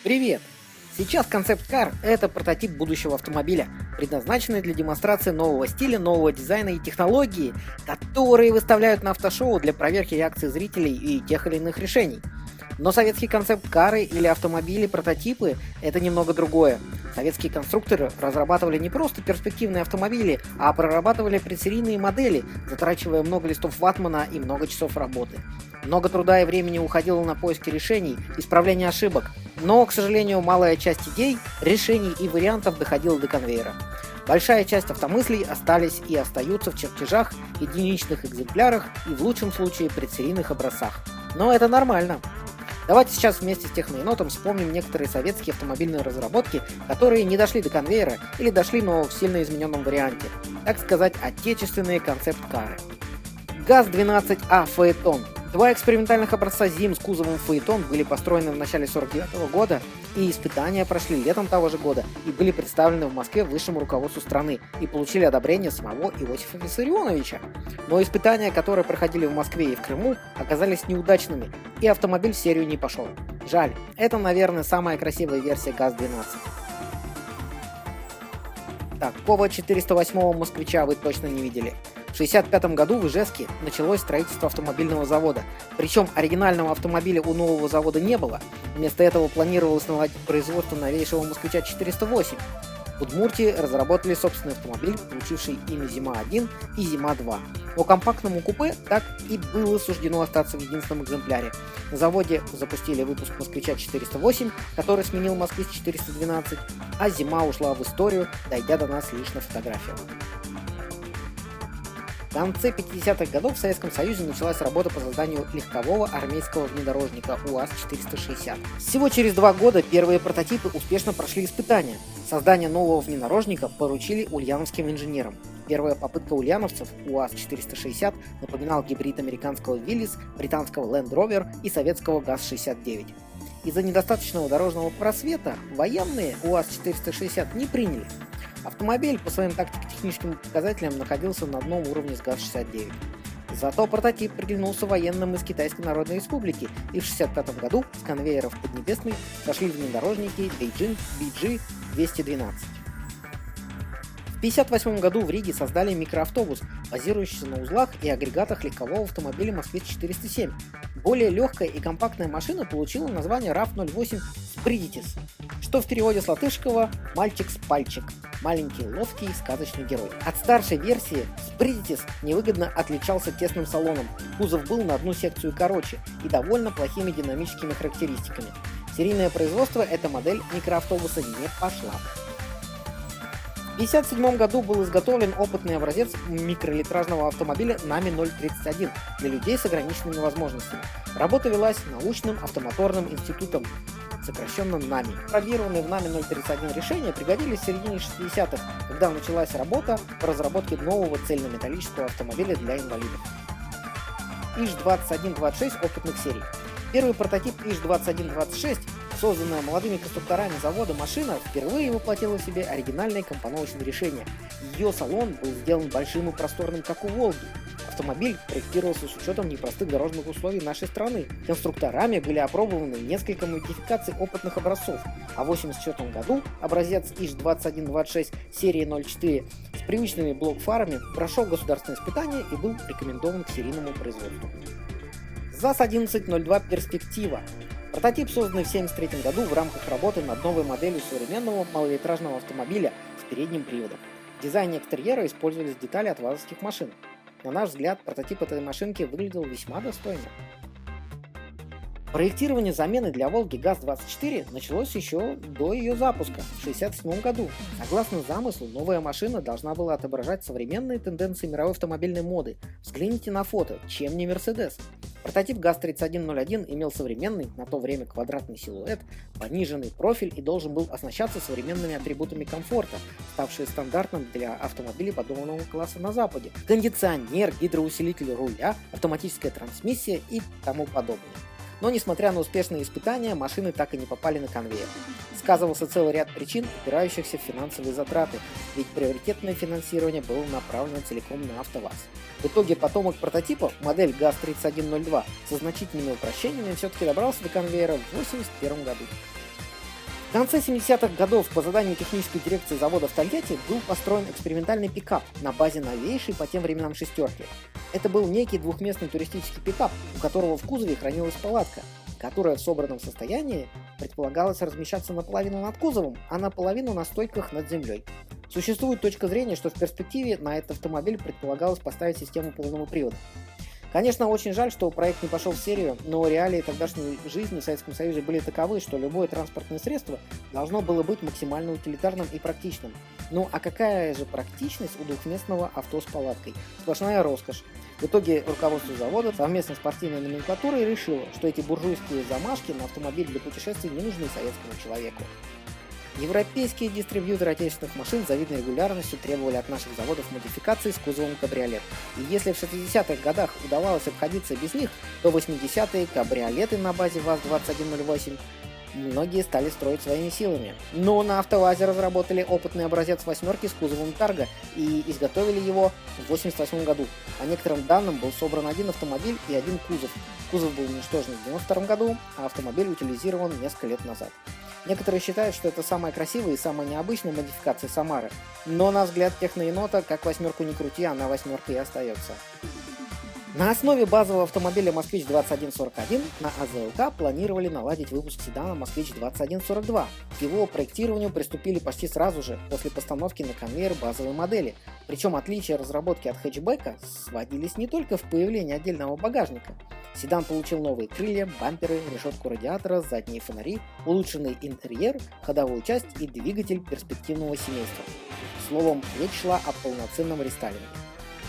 Привет! Сейчас концепт-кар– это прототип будущего автомобиля, предназначенный для демонстрации нового стиля, нового дизайна и технологии, которые выставляют на автошоу для проверки реакции зрителей и тех или иных решений. Но советские концепт-кары или автомобили-прототипы– это немного другое. Советские конструкторы разрабатывали не просто перспективные автомобили, а прорабатывали предсерийные модели, затрачивая много листов ватмана и много часов работы. Много труда и времени уходило на поиски решений, исправление ошибок, но, к сожалению, малая часть идей, решений и вариантов доходила до конвейера. Большая часть автомыслей остались и остаются в чертежах, единичных экземплярах и в лучшем случае предсерийных образцах. Но это нормально. Давайте сейчас вместе с Техноенотом вспомним некоторые советские автомобильные разработки, которые не дошли до конвейера или дошли, но в сильно измененном варианте. Так сказать, отечественные концепт-кары. ГАЗ-12А «Фаэтон». Два экспериментальных образца ЗИМ с кузовом «Фаэтон» были построены в начале 1949 года, и испытания прошли летом того же года и были представлены в Москве высшему руководству страны и получили одобрение самого Иосифа Виссарионовича. Но испытания, которые проходили в Москве и в Крыму, оказались неудачными, и автомобиль в серию не пошел. Жаль, это, наверное, самая красивая версия ГАЗ-12. Такого 408-го москвича вы точно не видели. В 1965 году в Ижевске началось строительство автомобильного завода. Причем оригинального автомобиля у нового завода не было. Вместо этого планировалось наладить производство новейшего москвича 408. В Удмуртии разработали собственный автомобиль, получивший имя «Зима-1» и «Зима-2». Но компактному купе так и было суждено остаться в единственном экземпляре. На заводе запустили выпуск «Москвича 408», который сменил «Москвич 412», а «Зима» ушла в историю, дойдя до нас лишь на фотографиях. В конце 50-х годов в Советском Союзе началась работа по созданию легкового армейского внедорожника УАЗ-460. Всего через 2 года первые прототипы успешно прошли испытания. Создание нового внедорожника поручили ульяновским инженерам. Первая попытка ульяновцев УАЗ-460 напоминал гибрид американского Willys, британского Land Rover и советского ГАЗ-69. Из-за недостаточного дорожного просвета военные УАЗ-460 не приняли. Автомобиль по своим тактико-техническим показателям находился на одном уровне с ГАЗ-69. Зато прототип приглянулся военным из Китайской Народной Республики, и в 1965 году с конвейера в Поднебесной сошли внедорожники Beijing BG-212. В 1958 году в Риге создали микроавтобус, базирующийся на узлах и агрегатах легкового автомобиля «Москвич-407». Более легкая и компактная машина получила название RAV08 Spriditis, что в переводе с латышского «мальчик с пальчик», маленький, ловкий, сказочный герой. От старшей версии Spriditis невыгодно отличался тесным салоном, кузов был на одну секцию короче и довольно плохими динамическими характеристиками. В серийное производство эта модель микроавтобуса не пошла. В 1957 году был изготовлен опытный образец микролитражного автомобиля НАМИ-031 для людей с ограниченными возможностями. Работа велась научным автомоторным институтом, сокращенно НАМИ. Пробированные в НАМИ-031 решения пригодились в середине 60-х, когда началась работа по разработке нового цельнометаллического автомобиля для инвалидов. ИЖ-2126 опытных серий. Первый прототип ИЖ-2126, созданная молодыми конструкторами завода машина, впервые воплотила в себе оригинальные компоновочные решения. Ее салон был сделан большим и просторным, как у «Волги». Автомобиль проектировался с учетом непростых дорожных условий нашей страны. Конструкторами были опробованы несколько модификаций опытных образцов, а в 1984 году образец ИЖ-2126 серии 04 с привычными блок-фарами прошел государственное испытание и был рекомендован к серийному производству. ЗАЗ-1102 «Перспектива». Прототип, созданный в 1973 году в рамках работы над новой моделью современного малолитражного автомобиля с передним приводом. В дизайне экстерьера использовались детали от вазовских машин. На наш взгляд, прототип этой машинки выглядел весьма достойно. Проектирование замены для «Волги» ГАЗ-24 началось еще до ее запуска в 1967 году. Согласно замыслу, новая машина должна была отображать современные тенденции мировой автомобильной моды. Взгляните на фото, чем не Мерседес. Прототип ГАЗ-3101 имел современный, на то время квадратный силуэт, пониженный профиль и должен был оснащаться современными атрибутами комфорта, ставшие стандартным для автомобилей подобного класса на Западе. Кондиционер, гидроусилитель руля, автоматическая трансмиссия и тому подобное. Но, несмотря на успешные испытания, машины так и не попали на конвейер. Сказывался целый ряд причин, упирающихся в финансовые затраты, ведь приоритетное финансирование было направлено целиком на АвтоВАЗ. В итоге потомок прототипа, модель ГАЗ-3102, со значительными упрощениями все-таки добрался до конвейера в 1981 году. В конце 70-х годов по заданию технической дирекции завода в Тольятти был построен экспериментальный пикап на базе новейшей по тем временам шестерки. Это был некий двухместный туристический пикап, у которого в кузове хранилась палатка, которая в собранном состоянии предполагалось размещаться наполовину над кузовом, а наполовину на стойках над землей. Существует точка зрения, что в перспективе на этот автомобиль предполагалось поставить систему полного привода. Конечно, очень жаль, что проект не пошел в серию, но реалии тогдашней жизни в Советском Союзе были таковы, что любое транспортное средство должно было быть максимально утилитарным и практичным. Ну а какая же практичность у двухместного авто с палаткой? Сплошная роскошь. В итоге руководство завода совместно с партийной номенклатурой решило, что эти буржуйские замашки на автомобиль для путешествий не нужны советскому человеку. Европейские дистрибьюторы отечественных машин с завидной регулярностью требовали от наших заводов модификаций с кузовом кабриолет. И если в 60-х годах удавалось обходиться без них, то в 80-е кабриолеты на базе ВАЗ-2108 многие стали строить своими силами. Но на АвтоВАЗе разработали опытный образец восьмерки с кузовом Тарго и изготовили его в 1988 году. По некоторым данным был собран один автомобиль и один кузов. Кузов был уничтожен в 1992 году, а автомобиль утилизирован несколько лет назад. Некоторые считают, что это самая красивая и самая необычная модификация Самары, но на взгляд техноенота, как восьмерку не крути, она восьмеркой и остается. На основе базового автомобиля «Москвич-2141» на АЗЛК планировали наладить выпуск седана «Москвич-2142». К его проектированию приступили почти сразу же после постановки на конвейер базовой модели. Причем отличия разработки от хэтчбека сводились не только в появлении отдельного багажника. Седан получил новые крылья, бамперы, решетку радиатора, задние фонари, улучшенный интерьер, ходовую часть и двигатель перспективного семейства. Словом, речь шла о полноценном рестайлинге.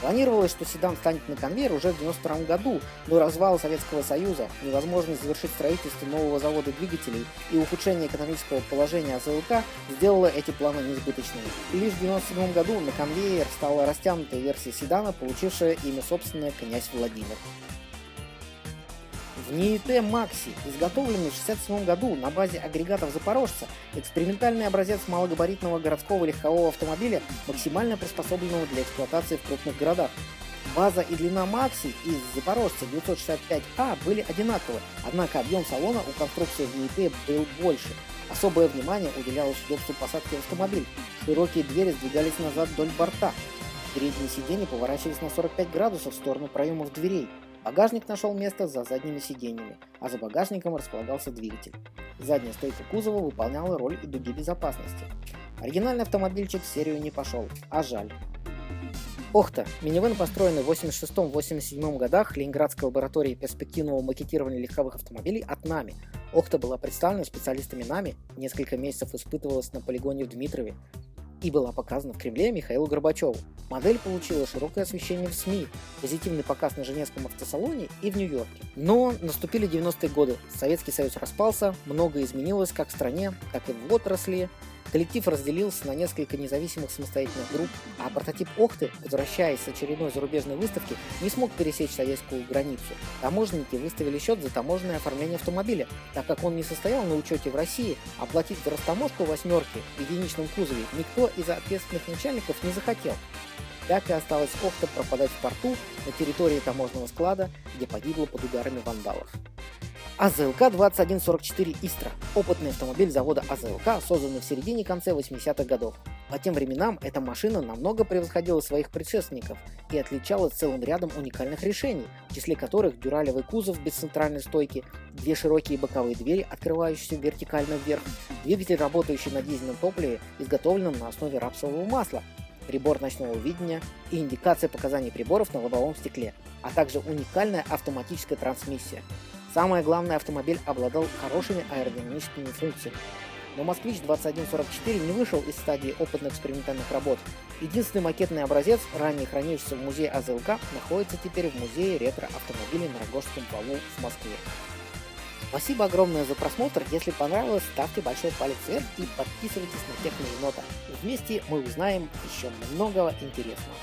Планировалось, что седан станет на конвейер уже в 1992 году, но развал Советского Союза, невозможность завершить строительство нового завода двигателей и ухудшение экономического положения АЗЛК сделало эти планы несбыточными. И лишь в 1997 году на конвейер стала растянутая версия седана, получившая имя собственное «Князь Владимир». В НИИТ Макси, изготовленный в 1967 году на базе агрегатов Запорожца, экспериментальный образец малогабаритного городского легкового автомобиля, максимально приспособленного для эксплуатации в крупных городах. База и длина Макси из Запорожца 965А были одинаковы, однако объем салона у конструкции в НИИТ был больше. Особое внимание уделялось удобству посадки в автомобиль. Широкие двери сдвигались назад вдоль борта. Передние сиденья поворачивались на 45 градусов в сторону проемов дверей. Багажник нашел место за задними сиденьями, а за багажником располагался двигатель. Задняя стойка кузова выполняла роль и дуги безопасности. Оригинальный автомобильчик в серию не пошел, а жаль. Охта. Минивэн, построенный в 1986-1987 годах Ленинградской лабораторией перспективного макетирования легковых автомобилей от НАМИ. Охта была представлена специалистами НАМИ, несколько месяцев испытывалась на полигоне в Дмитрове и была показана в Кремле Михаилу Горбачеву. Модель получила широкое освещение в СМИ, позитивный показ на Женевском автосалоне и в Нью-Йорке. Но наступили 90-е годы, Советский Союз распался, многое изменилось как в стране, так и в отрасли. Коллектив разделился на несколько независимых самостоятельных групп, а прототип Охты, возвращаясь с очередной зарубежной выставки, не смог пересечь советскую границу. Таможенники выставили счет за таможенное оформление автомобиля, так как он не состоял на учете в России, а платить за растаможку восьмерки в единичном кузове никто из ответственных начальников не захотел. Так и осталась Охта пропадать в порту на территории таможенного склада, где погибла под ударами вандалов. АЗЛК-2144 Истра – опытный автомобиль завода АЗЛК, созданный в середине-конце 80-х годов. По тем временам эта машина намного превосходила своих предшественников и отличалась целым рядом уникальных решений, в числе которых дюралевый кузов без центральной стойки, две широкие боковые двери, открывающиеся вертикально вверх, двигатель, работающий на дизельном топливе, изготовленном на основе рапсового масла, прибор ночного видения и индикация показаний приборов на лобовом стекле, а также уникальная автоматическая трансмиссия. Самое главное, автомобиль обладал хорошими аэродинамическими функциями. Но «Москвич-2144» не вышел из стадии опытных экспериментальных работ. Единственный макетный образец, ранее хранившийся в музее АЗЛК, находится теперь в музее ретро-автомобилей на Рогожском валу в Москве. Спасибо огромное за просмотр. Если понравилось, ставьте большой палец вверх и подписывайтесь на Техноенота. Вместе мы узнаем еще многого интересного.